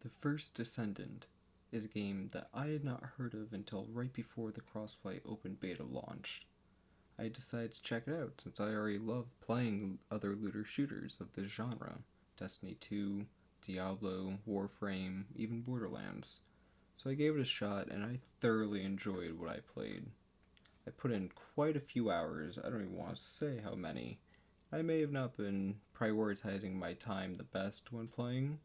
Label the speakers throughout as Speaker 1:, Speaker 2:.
Speaker 1: The First Descendant is a game that I had not heard of until right before the crossplay open beta launched. I decided to check it out since I already love playing other looter shooters of this genre: Destiny 2, Diablo, Warframe, even Borderlands. So I gave it a shot and I thoroughly enjoyed what I played. I put in quite a few hours, I don't even want to say how many. I may have not been prioritizing my time the best when playing,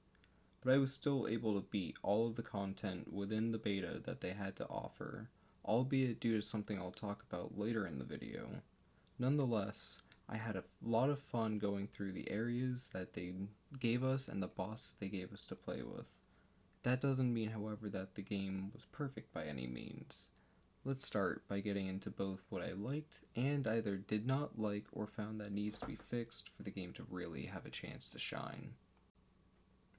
Speaker 1: but I was still able to beat all of the content within the beta that they had to offer, albeit due to something I'll talk about later in the video. Nonetheless, I had a lot of fun going through the areas that they gave us and the bosses they gave us to play with. That doesn't mean, however, that the game was perfect by any means. Let's start by getting into both what I liked and either did not like or found that needs to be fixed for the game to really have a chance to shine.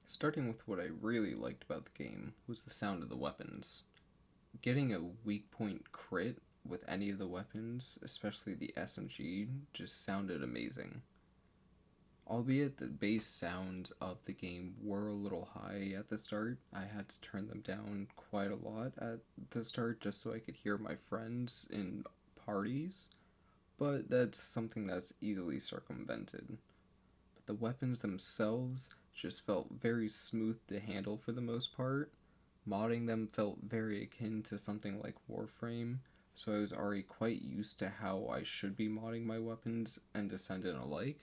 Speaker 1: Starting with what I really liked about the game was the sound of the weapons. Getting a weak point crit with any of the weapons, especially the SMG, just sounded amazing. Albeit the bass sounds of the game were a little high at the start, I had to turn them down quite a lot at the start just so I could hear my friends in parties, but that's something that's easily circumvented. But the weapons themselves just felt very smooth to handle for the most part. Modding them felt very akin to something like Warframe, so I was already quite used to how I should be modding my weapons and Descendant alike.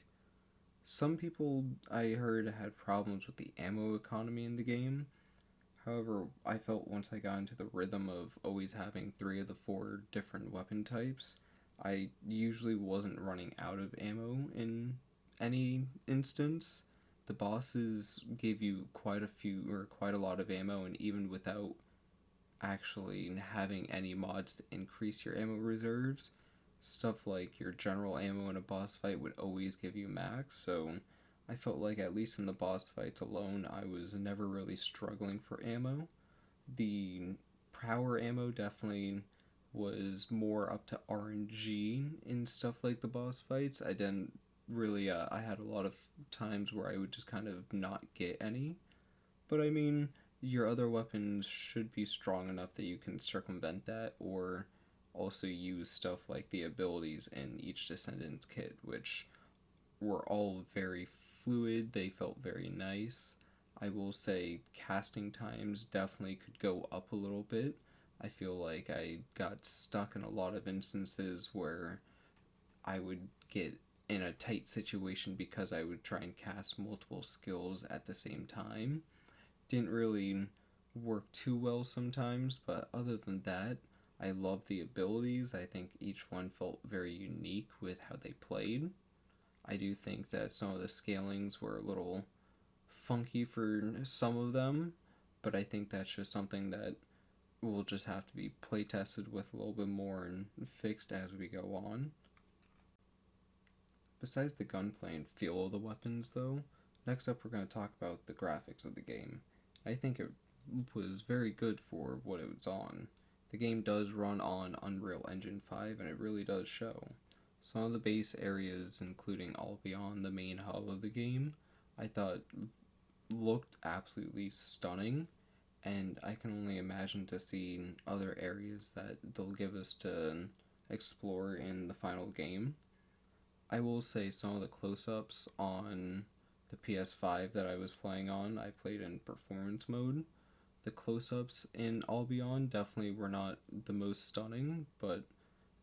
Speaker 1: Some people I heard had problems with the ammo economy in the game. However, I felt once I got into the rhythm of always having 3 of the 4 different weapon types, I usually wasn't running out of ammo in any instance. The bosses gave you quite a lot of ammo, and even without actually having any mods to increase your ammo reserves, stuff like your general ammo in a boss fight would always give you max, so I felt like at least in the boss fights alone, I was never really struggling for ammo. The power ammo definitely was more up to RNG in stuff like the boss fights. I didn't really, I had a lot of times where I would just kind of not get any. But I mean, your other weapons should be strong enough that you can circumvent that, or also use stuff like the abilities in each Descendants kit, which were all very fluid, they felt very nice. I will say casting times definitely could go up a little bit. I feel like I got stuck in a lot of instances where I would get in a tight situation because I would try and cast multiple skills at the same time. Didn't really work too well sometimes, but other than that, I love the abilities. I think each one felt very unique with how they played. I do think that some of the scalings were a little funky for some of them, but I think that's just something that will just have to be play tested with a little bit more and fixed as we go on. Besides the gunplay and feel of the weapons, though, next up we're going to talk about the graphics of the game. I think it was very good for what it was on. The game does run on Unreal Engine 5 and it really does show. Some of the base areas, including all beyond the main hub of the game, I thought looked absolutely stunning, and I can only imagine to see other areas that they'll give us to explore in the final game. I will say some of the close-ups on the PS5 that I was playing on, I played in performance mode. The close-ups in All Beyond definitely were not the most stunning, but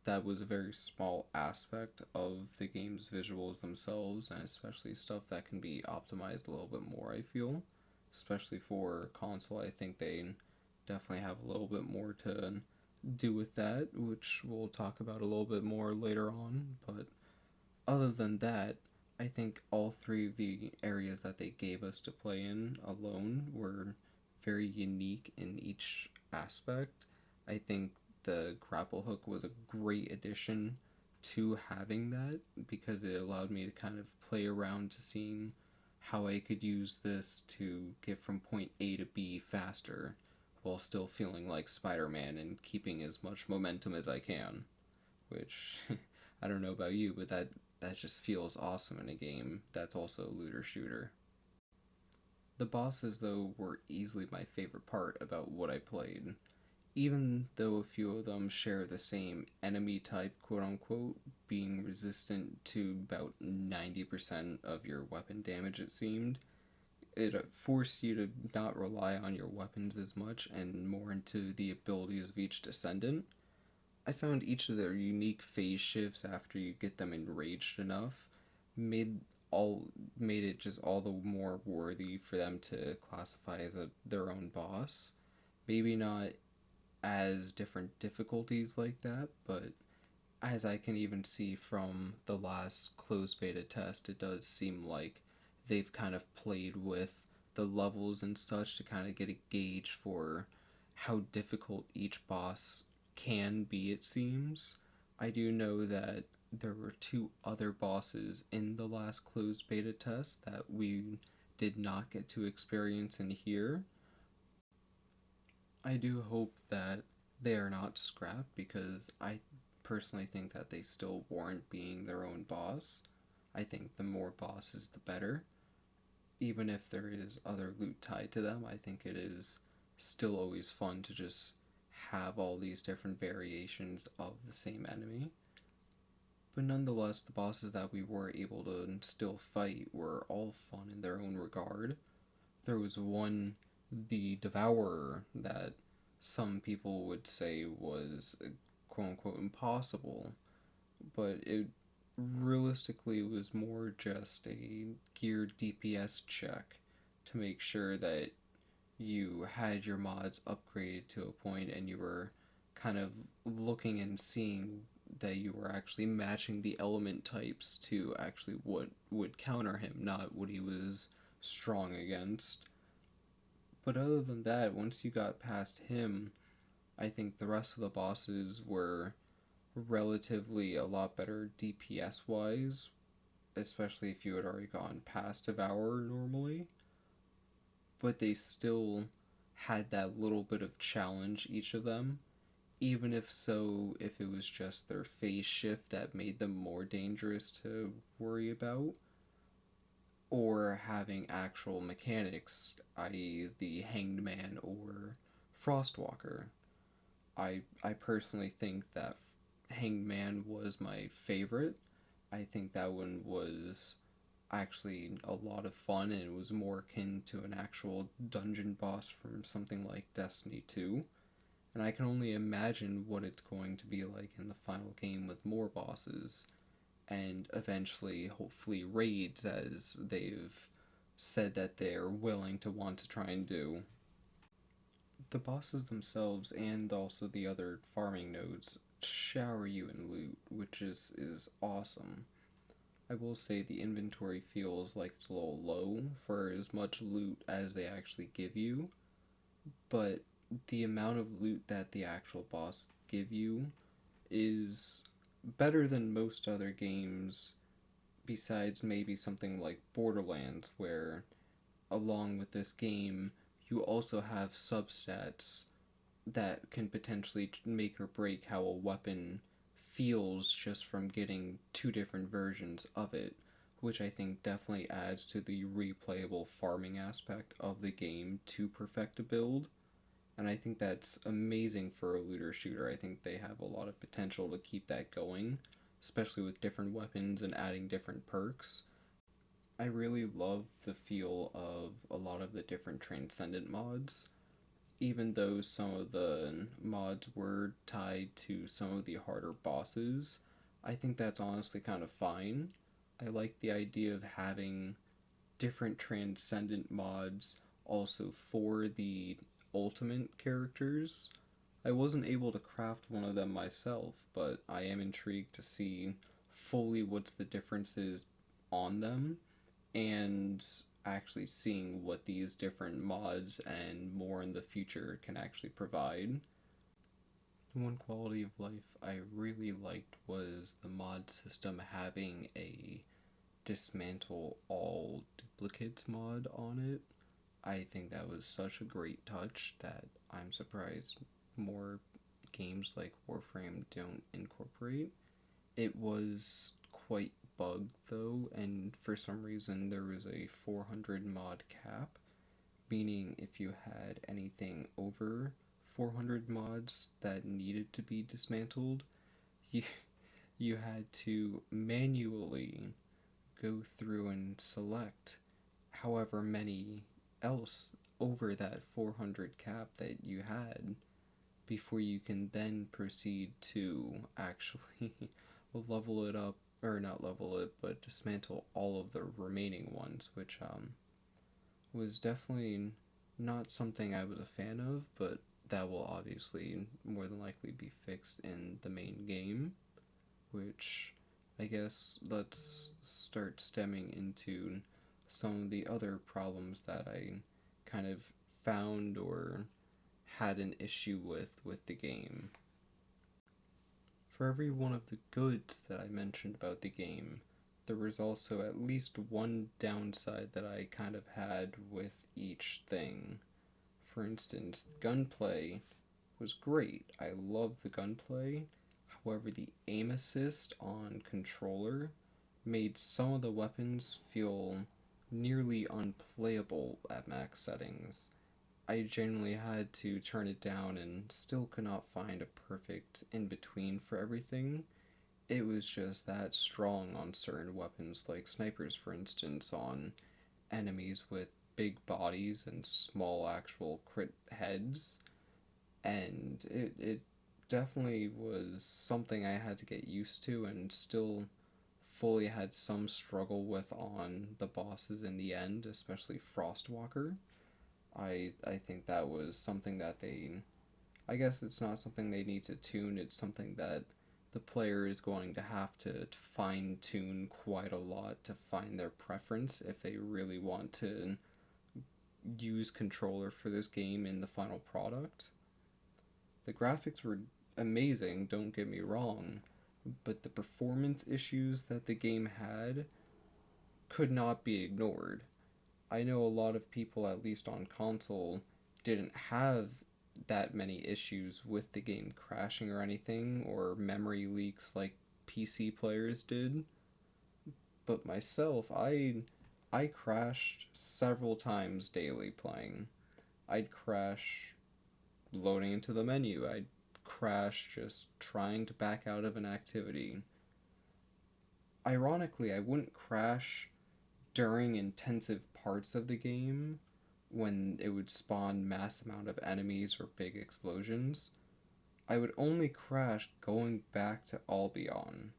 Speaker 1: that was a very small aspect of the game's visuals themselves, and especially stuff that can be optimized a little bit more, I feel. Especially for console, I think they definitely have a little bit more to do with that, which we'll talk about a little bit more later on, but other than that, I think all 3 of the areas that they gave us to play in alone were very unique in each aspect. I think the grapple hook was a great addition to having that because it allowed me to kind of play around to seeing how I could use this to get from point A to B faster while still feeling like Spider-Man and keeping as much momentum as I can, which I don't know about you, but that just feels awesome in a game that's also a looter shooter. The bosses, though, were easily my favorite part about what I played. Even though a few of them share the same enemy type, quote unquote, being resistant to about 90% of your weapon damage, it seemed, it forced you to not rely on your weapons as much and more into the abilities of each descendant. I found each of their unique phase shifts after you get them enraged enough made all made it just all the more worthy for them to classify as their own boss. Maybe not as different difficulties like that, but as I can even see from the last closed beta test, it does seem like they've kind of played with the levels and such to kind of get a gauge for how difficult each boss can be, it seems. I do know that there were two other bosses in the last closed beta test that we did not get to experience in here. I do hope that they are not scrapped because I personally think that they still warrant being their own boss. I think the more bosses, the better. Even if there is other loot tied to them, I think it is still always fun to just have all these different variations of the same enemy. But nonetheless, the bosses that we were able to still fight were all fun in their own regard. There was one, the Devourer, that some people would say was quote unquote impossible, but it realistically was more just a geared DPS check to make sure that you had your mods upgraded to a point and you were kind of looking and seeing that you were actually matching the element types to actually what would counter him, not what he was strong against. But other than that, once you got past him, I think the rest of the bosses were relatively a lot better DPS wise, especially if you had already gone past Devour normally. But they still had that little bit of challenge, each of them. Even if so, if it was just their phase shift that made them more dangerous to worry about, or having actual mechanics, i.e., the Hanged Man or Frostwalker. I personally think that Hanged Man was my favorite. I think that one was actually a lot of fun and it was more akin to an actual dungeon boss from something like Destiny 2. And I can only imagine what it's going to be like in the final game with more bosses and eventually, hopefully, raids as they've said that they're willing to want to try and do. The bosses themselves and also the other farming nodes shower you in loot, which is awesome. I will say the inventory feels like it's a little low for as much loot as they actually give you, but the amount of loot that the actual boss give you is better than most other games besides maybe something like Borderlands where along with this game you also have substats that can potentially make or break how a weapon feels just from getting two different versions of it, which I think definitely adds to the replayable farming aspect of the game to perfect a build. And I think that's amazing for a looter shooter. I think they have a lot of potential to keep that going, especially with different weapons and adding different perks. I really love the feel of a lot of the different Transcendent mods, even though some of the mods were tied to some of the harder bosses. I think that's honestly kind of fine. I like the idea of having different Transcendent mods also for the ultimate characters. I wasn't able to craft one of them myself, but I am intrigued to see fully what's the differences on them and actually seeing what these different mods and more in the future can actually provide. One quality of life I really liked was the mod system having a dismantle all duplicates mod on it. I think that was such a great touch that I'm surprised more games like Warframe don't incorporate. It was quite bugged though, and for some reason there was a 400 mod cap, meaning if you had anything over 400 mods that needed to be dismantled, you, you had to manually go through and select however many else over that 400 cap that you had before you can then proceed to actually level it up, or not level it, but dismantle all of the remaining ones, which was definitely not something I was a fan of, but that will obviously more than likely be fixed in the main game, which I guess let's start stemming into some of the other problems that I kind of found or had an issue with the game. For every one of the goods that I mentioned about the game, there was also at least one downside that I kind of had with each thing. For instance, gunplay was great. I love the gunplay. However, the aim assist on controller made some of the weapons feel nearly unplayable at max settings. I genuinely had to turn it down and still could not find a perfect in between for everything. It was just that strong on certain weapons, like snipers, for instance, on enemies with big bodies and small actual crit heads. And it definitely was something I had to get used to and still fully had some struggle with on the bosses in the end, especially Frostwalker. I think that was something that I guess it's not something they need to tune, it's something that the player is going to have to fine tune quite a lot to find their preference if they really want to use controller for this game in the final product. The graphics were amazing, don't get me wrong, but the performance issues that the game had could not be ignored. I know a lot of people, at least on console, didn't have that many issues with the game crashing or anything, or memory leaks like PC players did. But myself, I crashed several times daily playing. I'd crash loading into the menu. I'd crash just trying to back out of an activity. Ironically, I wouldn't crash during intensive parts of the game when it would spawn mass amount of enemies or big explosions. I would only crash going back to Albion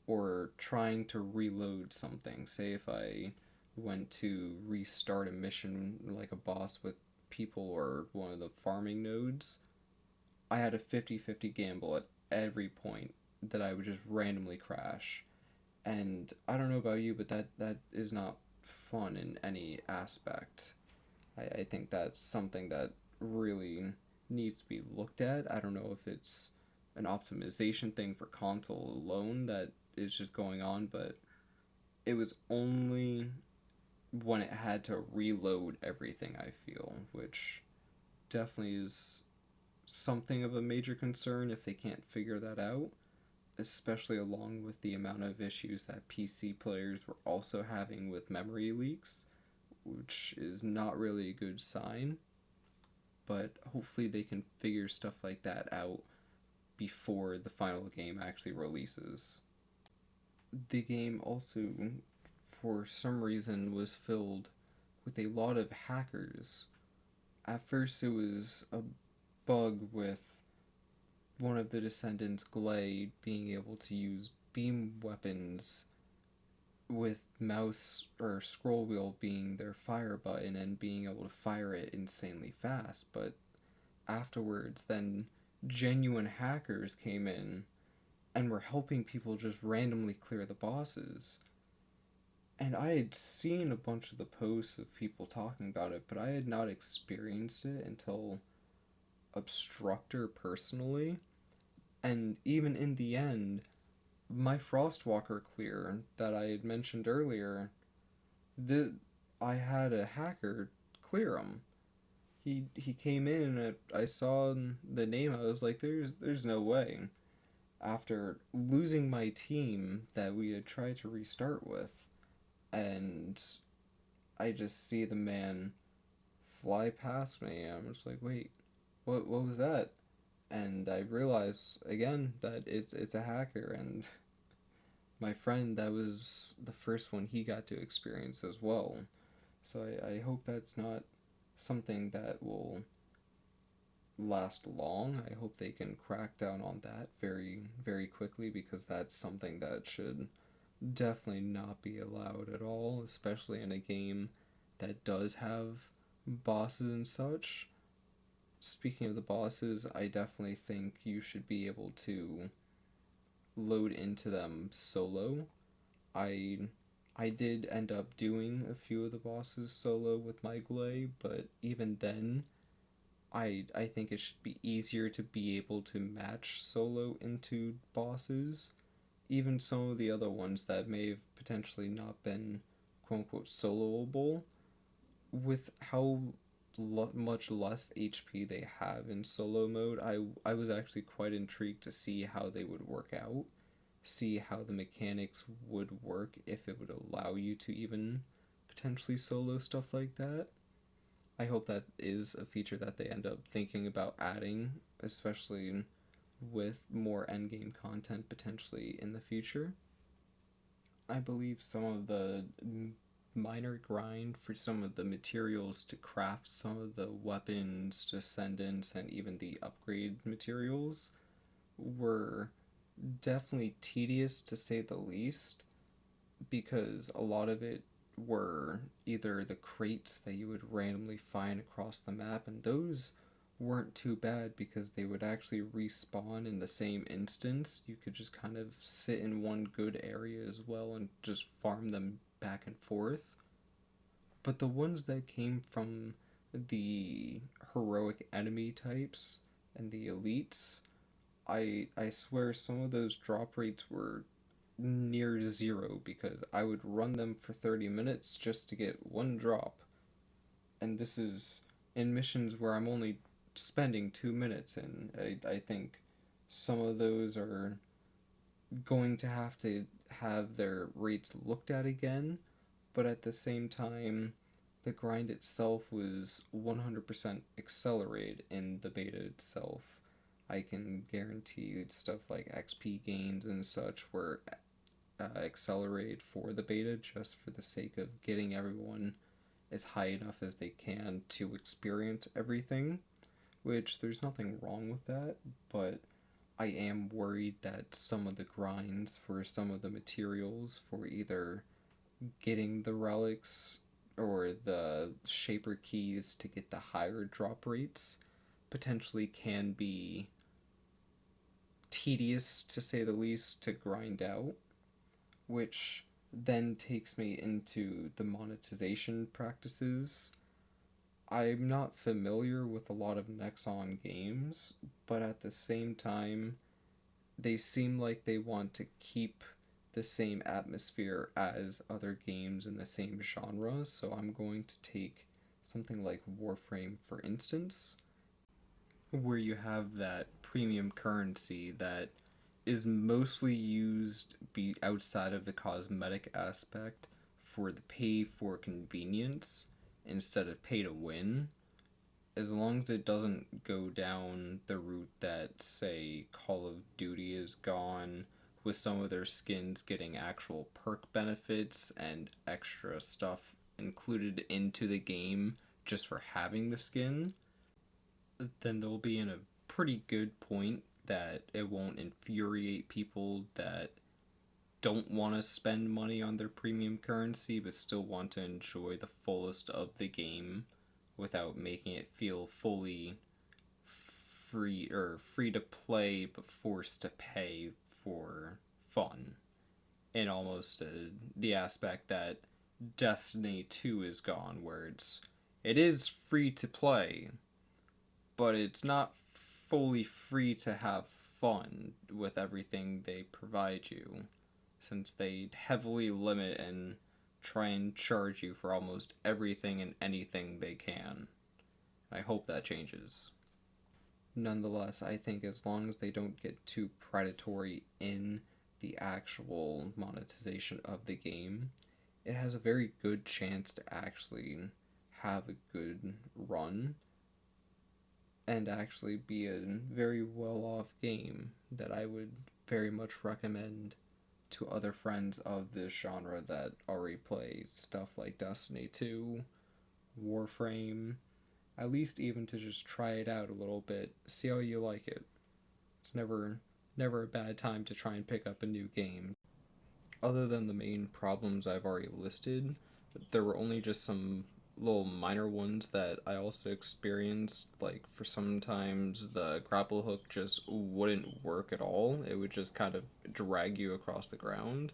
Speaker 1: or trying to reload something. Say if I went to restart a mission like a boss with people or one of the farming nodes, I had a 50-50 gamble at every point that I would just randomly crash. And I don't know about you, but that is not fun in any aspect. I think that's something that really needs to be looked at. I don't know if it's an optimization thing for console alone that is just going on, but it was only when it had to reload everything, I feel, which definitely is something of a major concern if they can't figure that out, especially along with the amount of issues that PC players were also having with memory leaks, which is not really a good sign. But hopefully they can figure stuff like that out before the final game actually releases. The game also, for some reason, was filled with a lot of hackers. At first, it was a bug with one of the Descendants, Glay, being able to use beam weapons with mouse or scroll wheel being their fire button and being able to fire it insanely fast. But afterwards, then genuine hackers came in and were helping people just randomly clear the bosses. And I had seen a bunch of the posts of people talking about it, but I had not experienced it until Obstructor personally. And even in the end, my Frostwalker clear that I had mentioned earlier, the I had a hacker clear him. He came in and I saw the name. I was like, there's no way. After losing my team that we had tried to restart with, and I just see the man fly past me. I'm just like, wait, what was that? And I realized again that it's a hacker, and my friend, that was the first one he got to experience as well. So I hope that's not something that will last long. I hope they can crack down on that very, very quickly, because that's something that should definitely not be allowed at all, especially in a game that does have bosses and such. Speaking of the bosses, I definitely think you should be able to load into them solo. I I did end up doing a few of the bosses solo with my Glay, but even then, I think it should be easier to be able to match solo into bosses. Even some of the other ones that may have potentially not been quote unquote soloable, with how much less HP they have in solo mode, I was actually quite intrigued to see how they would work out, see how the mechanics would work if it would allow you to even potentially solo stuff like that. I hope that is a feature that they end up thinking about adding, especially with more endgame content potentially in the future. I believe some of the minor grind for some of the materials to craft some of the weapons, descendants, and even the upgrade materials were definitely tedious to say the least, because a lot of it were either the crates that you would randomly find across the map, and those weren't too bad because they would actually respawn in the same instance. You could just kind of sit in one good area as well and just farm them back and forth. But the ones that came from the heroic enemy types and the elites, I swear some of those drop rates were near zero, because I would run them for 30 minutes just to get one drop. And this is in missions where I'm only spending 2 minutes in. I think some of those are going to have their rates looked at again, but at the same time, the grind itself was 100% accelerated in the beta itself. I can guarantee stuff like XP gains and such were accelerated for the beta just for the sake of getting everyone as high enough as they can to experience everything, which there's nothing wrong with that, but I am worried that some of the grinds for some of the materials for either getting the relics or the shaper keys to get the higher drop rates potentially can be tedious to say the least to grind out, which then takes me into the monetization practices. I'm not familiar with a lot of Nexon games, but at the same time, they seem like they want to keep the same atmosphere as other games in the same genre, so I'm going to take something like Warframe, for instance, where you have that premium currency that is mostly used be outside of the cosmetic aspect for the pay for convenience instead of pay to win. As long as it doesn't go down the route that, say, Call of Duty is gone, with some of their skins getting actual perk benefits and extra stuff included into the game just for having the skin, then they'll be in a pretty good point that it won't infuriate people that don't want to spend money on their premium currency but still want to enjoy the fullest of the game without making it feel fully free to play but forced to pay for fun. In almost the aspect that Destiny 2 is gone, where it is free to play, but it's not fully free to have fun with everything they provide you, since they heavily limit and try and charge you for almost everything and anything they can. I hope that changes. Nonetheless, I think as long as they don't get too predatory in the actual monetization of the game, it has a very good chance to actually have a good run and actually be a very well off game that I would very much recommend to other friends of this genre that already play stuff like Destiny 2, Warframe, at least even to just try it out a little bit, see how you like it. It's never a bad time to try and pick up a new game. Other than the main problems I've already listed, there were only just some little minor ones that I also experienced. Like, for sometimes the grapple hook just wouldn't work at all. It would just kind of drag you across the ground.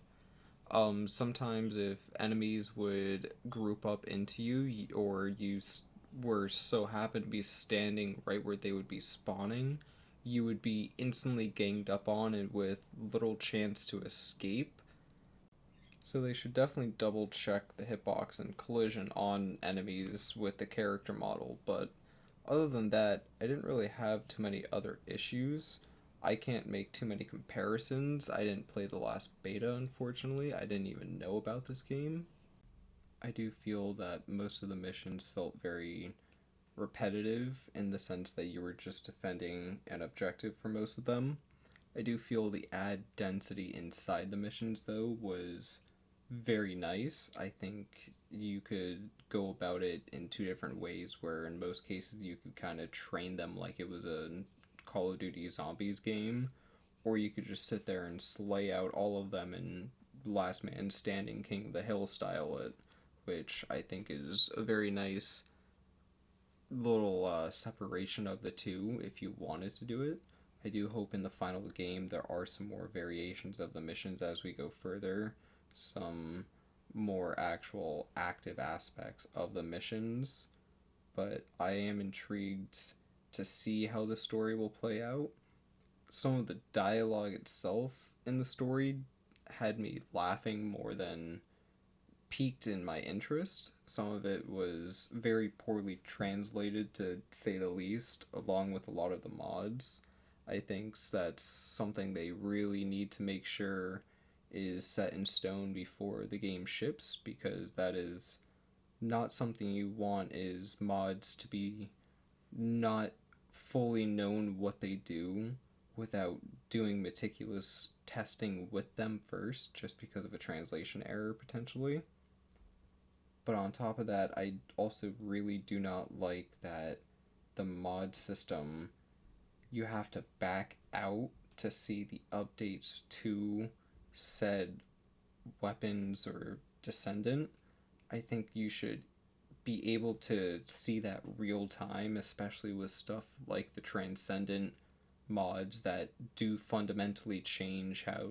Speaker 1: Sometimes if enemies would group up into you, or you were so happen to be standing right where they would be spawning, you would be instantly ganged up on and with little chance to escape. So they should definitely double check the hitbox and collision on enemies with the character model, but other than that, I didn't really have too many other issues. I can't make too many comparisons. I didn't play the last beta, unfortunately. I didn't even know about this game. I do feel that most of the missions felt very repetitive in the sense that you were just defending an objective for most of them. I do feel the add density inside the missions, though, was very nice. I think you could go about it in two different ways, where in most cases you could kind of train them like it was a Call of Duty Zombies game, or you could just sit there and slay out all of them in Last Man Standing King of the Hill style it, which I think is a very nice little separation of the two if you wanted to do it. I do hope in the final game there are some more variations of the missions as we go further, some more actual active aspects of the missions, but I am intrigued to see how the story will play out. Some of the dialogue itself in the story had me laughing more than piqued in my interest. Some of it was very poorly translated, to say the least, along with a lot of the mods. I think that's something they really need to make sure is set in stone before the game ships, because that is not something you want, is mods to be not fully known what they do without doing meticulous testing with them first, just because of a translation error potentially. But on top of that, I also really do not like that the mod system, you have to back out to see the updates to said weapons or Descendant. I think you should be able to see that real time, especially with stuff like the Transcendent mods that do fundamentally change how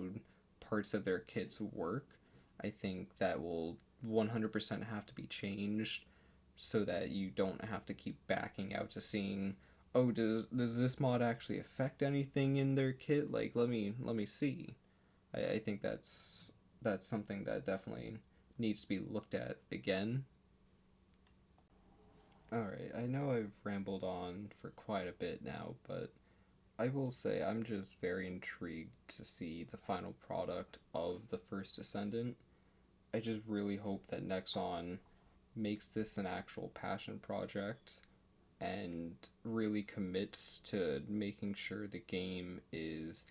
Speaker 1: parts of their kits work. I think that will 100% have to be changed so that you don't have to keep backing out to seeing, oh, does this mod actually affect anything in their kit? Like, let me see. I think that's something that definitely needs to be looked at again. Alright, I know I've rambled on for quite a bit now, but I will say I'm just very intrigued to see the final product of the First Descendant. I just really hope that Nexon makes this an actual passion project and really commits to making sure the game is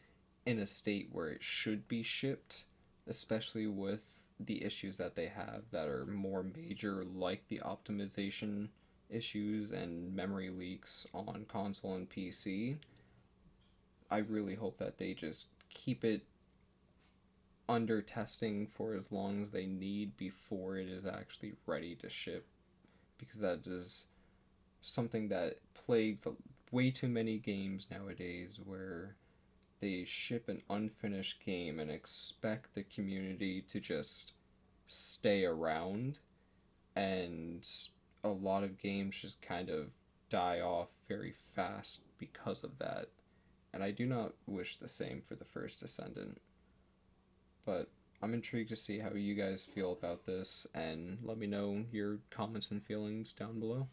Speaker 1: in a state where it should be shipped, especially with the issues that they have that are more major, like the optimization issues and memory leaks on console and PC. I really hope that they just keep it under testing for as long as they need before it is actually ready to ship, because that is something that plagues way too many games nowadays, where they ship an unfinished game and expect the community to just stay around, and a lot of games just kind of die off very fast because of that. And I do not wish the same for the First Descendant. But I'm intrigued to see how you guys feel about this, and let me know your comments and feelings down below.